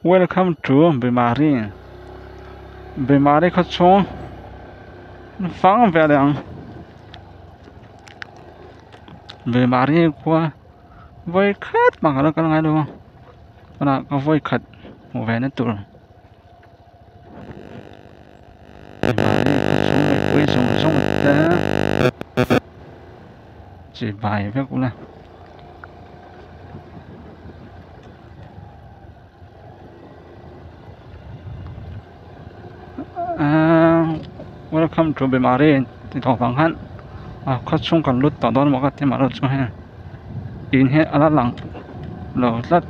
Welcome to Bimari. Bimari có số phẳng về lượng Bimari qua với khát bằng cái ngay đúng không? Nó có với khát một vẻ nữa tụi Bimari có số với quê số số một té chỉ bài với cũng là Welcome to Bimari thì thọ phẳng hắn có chung cần lút tỏ đón một cái tema rồi cho ha in hết ở lăng lẩu rất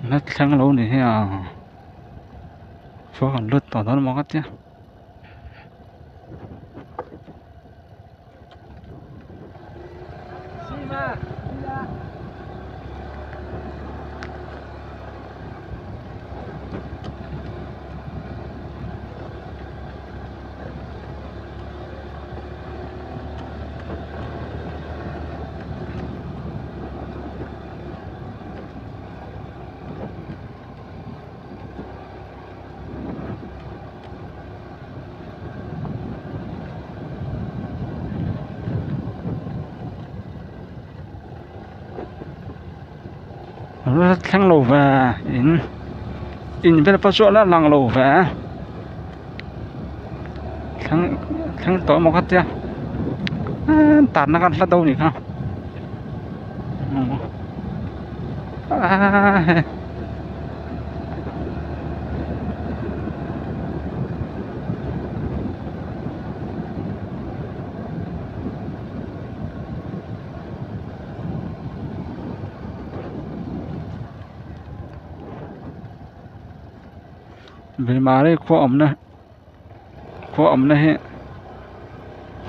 nó sáng lâu này ha phố còn lút tỏ đón một cái chứ nó sáng lâu về in về bắt số là lăng lâu về sáng tối một cái chứ tạt nóกันđâu nhỉ không vì mà đấy khu ẩm này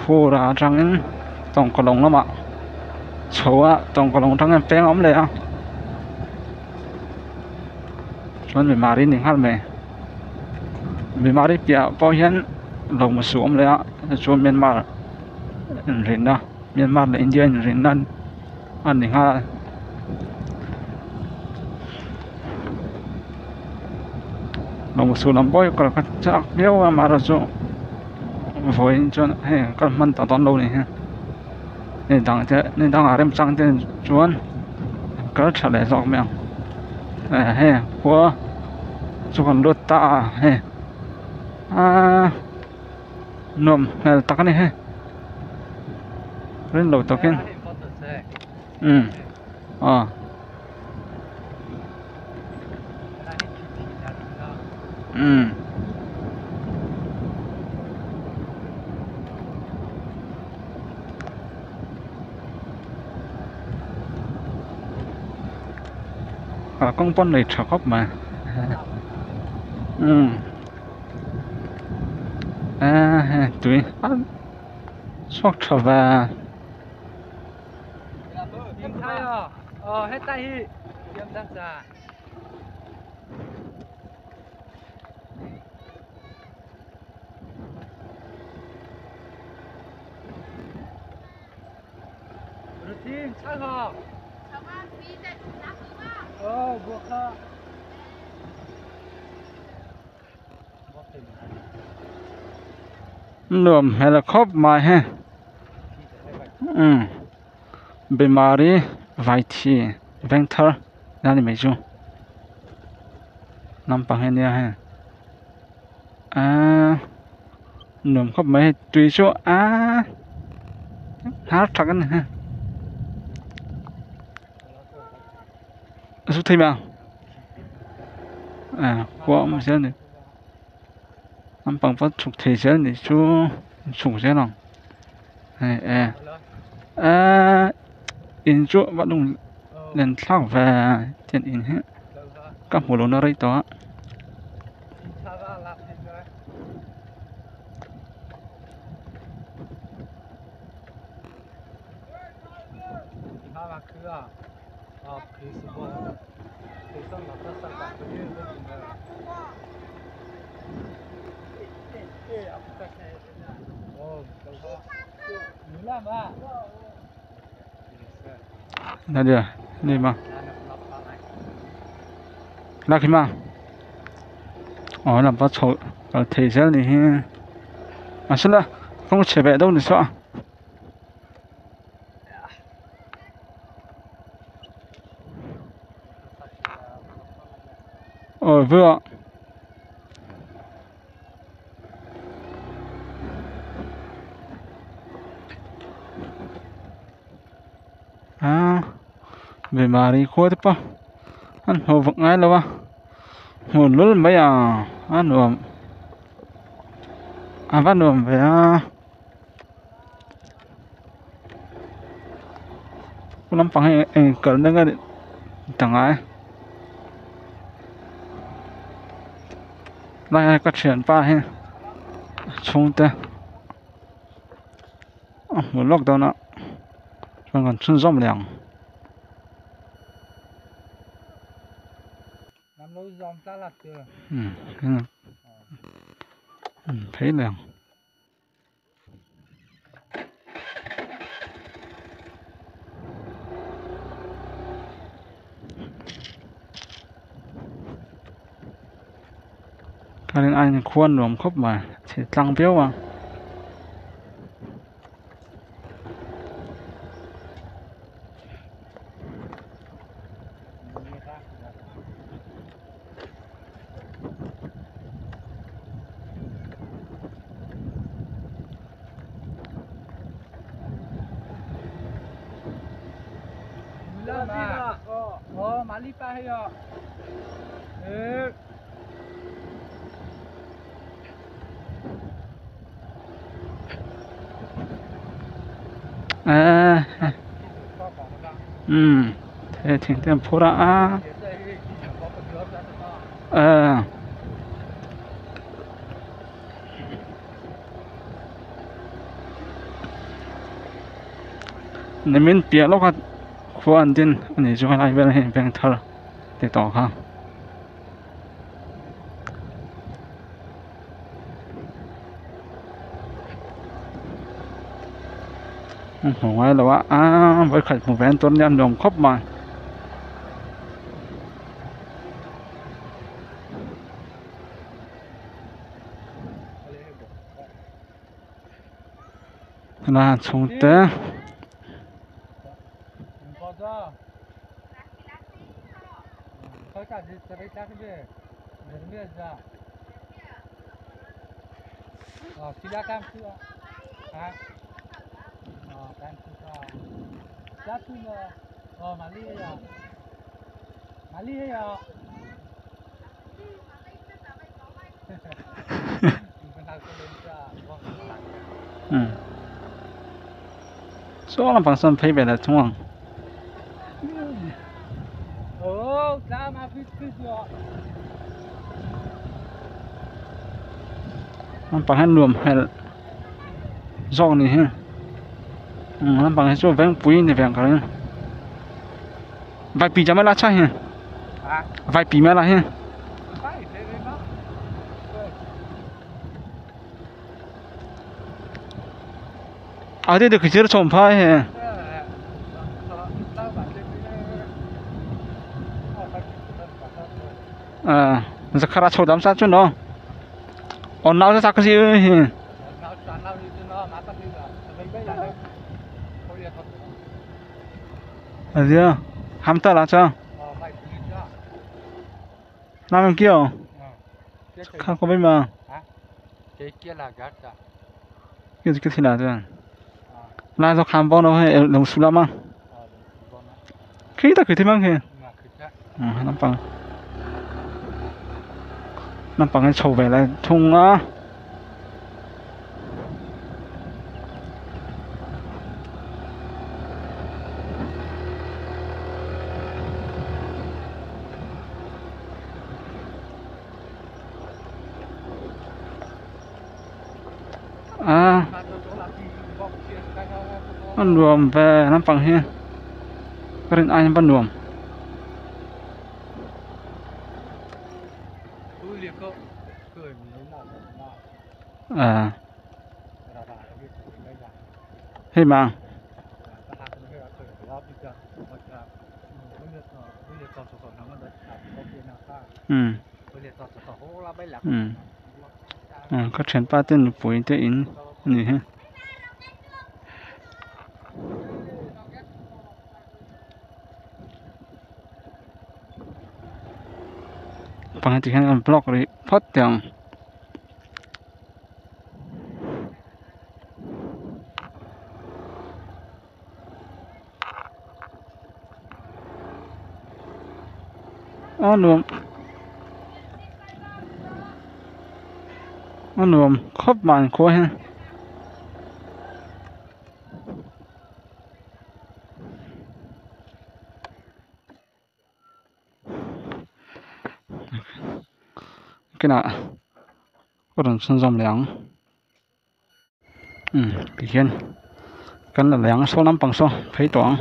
khu ra trắng tổng cổ lông lắm ạ số á tổng cổ lông trắng em phèn ẩm này à chuẩn vì mà đi những hát mày vì mà đi bịa bao nhiêu lồng một số ẩm này á chuẩn Myanmar rình đó Myanmar là India rình đó anh những hát lồng một số làm bôi còn chắc béo mà rồi số với cho hay con mình tao toàn lâu này ha nên đang ở em sang tên chuẩn có trả lời rõ mèo hay của cho con lột ta hay nôm hay tắc này hay lên lầu tao kia con pon này trả góp mà tụi sóc trở về hết tay hi tiêm đăng già routine sao hả buộc ha nôm hay là khóc mà ha Bimari vài thì vector ra đi mấy chung năm bằng hay nha ha nôm khóc mấy tùy số hát chắc anh ha số thêm qua ông xem này năm bằng phát chụp thể xem này chú chụp xem nào in chỗ bắt đầu lên thang về tiền in hết các hồ lô nó đây đó là làm gì rồi mà cứ à cứ số bộ cứ xong là ta sang cả cái gì đó ồ đâu có nhiều lắm à là được đi mà là khi mà làm bắt chậu thể chất này à xin lỗi không chế bé đâu nữa sao vừa về mà đi khối thế pa anh hồ vực ngay đâu à hồ lớn mấy anh nuông bắt nuông về cũng nắm bằng cỡ nó cái chẳng ai lại có chuyện pa he冲的我落到那看看村上不了làm lâu dòng ta là chưa thấy liền cái nên anh khuôn rồi khóc mà chỉ tăng béo à Mali pa hay à thế thì tem phô ra nên mình bịa lúc à khu an tin anh ấy cho lại bên hình bên thở để tỏ ha không phải là với khách một ven tuần nhân đồng khóc mà là chúng ta silakan tuh kan tuh satu lah Mali ya số là bằng sân thấy về là chung ra mà biết rồi nó bằng hành luồng hay do này ha nó bằng số vàng bùi này vàng cái vài pì cho mấy lá chai ha vài pì mấy lá ha ở đây được cái chữ trộm phai ha zakara chầu đám sát chút nó on nào ra cái gì à gì à ham ta là sao làm kia không có biết mà cái kia là gắt à cái gì nào vậy là do khám bao nó hay đồng số lắm à khi ta cứ thế mang kìa nó bằng cái chầu về là thùng á à nó nuông về nó bằng hiên cái đến ai nó nuông à hay mà có chuyện ba tên bùi tên in này ha bằng cái hàng block rồi phát tiếng nó nuông khóc màn khó ha cái nào có đường sân dòng lẻng bị hiên cần là lẻng số 5 bằng số thấy toán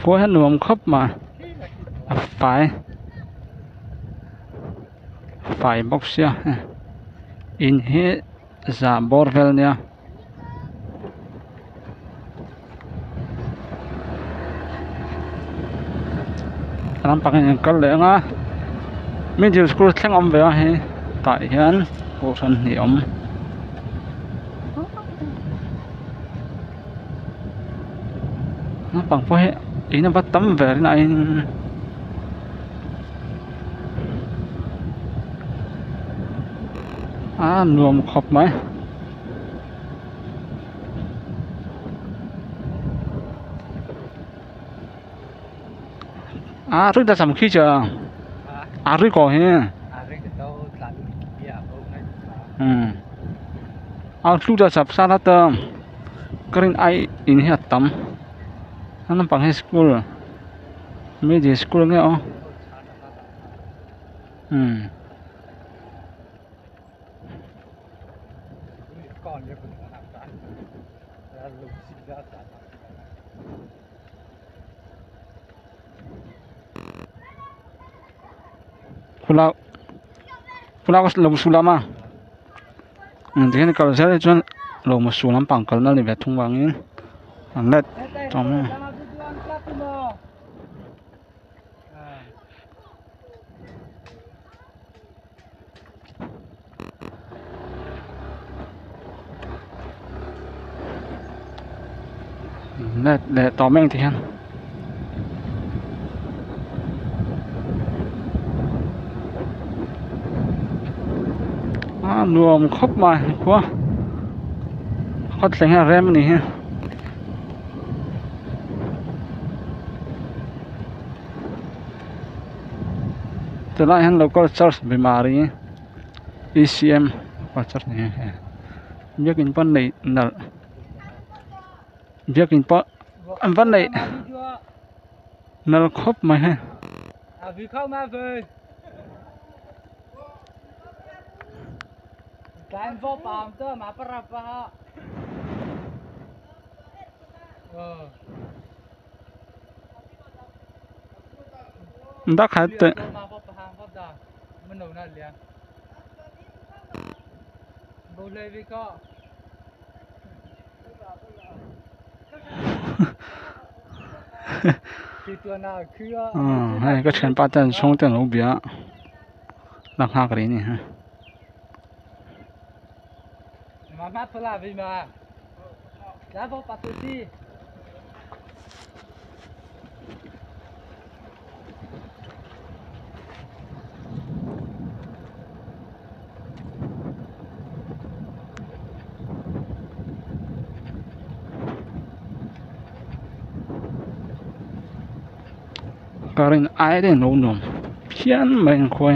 khó hết nuông khóc mà phải bóc xe in hết giả borvel nha làm bằng những cái lẽ ngã mình chỉ school thằng ông về hay tại hiện bộ phận niệm nó bằng phải ý nó bắt tấm về thế này nuông khóc mấy rưỡi ta sắm khi chưa rưỡi có he lúc ta sắp sát tầm cái ai in hết tấm nó bằng hết school mấy gì school nghe không pulau có lồng sulama thế nên kalau saya cuman lồng sulam pangkal na lebih tung bangin net trong net để tóm anh thì anh nuông khóc mà quá khóc thành ra rem này ha từ lại hắn local church bị mari ECM qua church này biết in pan này nợ biết in pan anh pan này nợ khóc mà ha vì không mà về cái vô bám tơ mà para pa đã khai tự mình nấu nè liền bố lê vì có hay cái chuyện ba tên sống tên lâu bia làm hai cái này ha mà bắt phải làm gì mà đã vô bắt tôi đi karin ai de no nom pian men khoi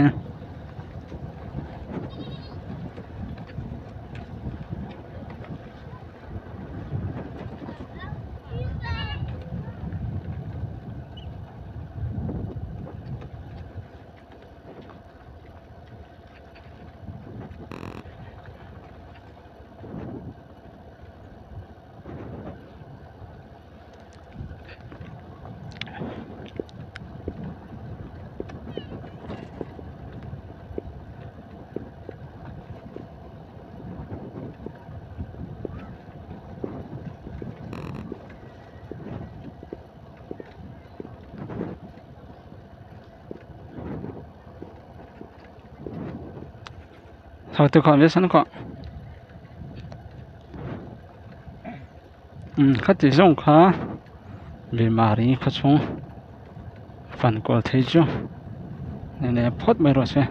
sao tôi còn biết sẵn có khách chỉ dùng khá vì mà đi khách xuống phần của thế chứ nên là phốt mới rồi xe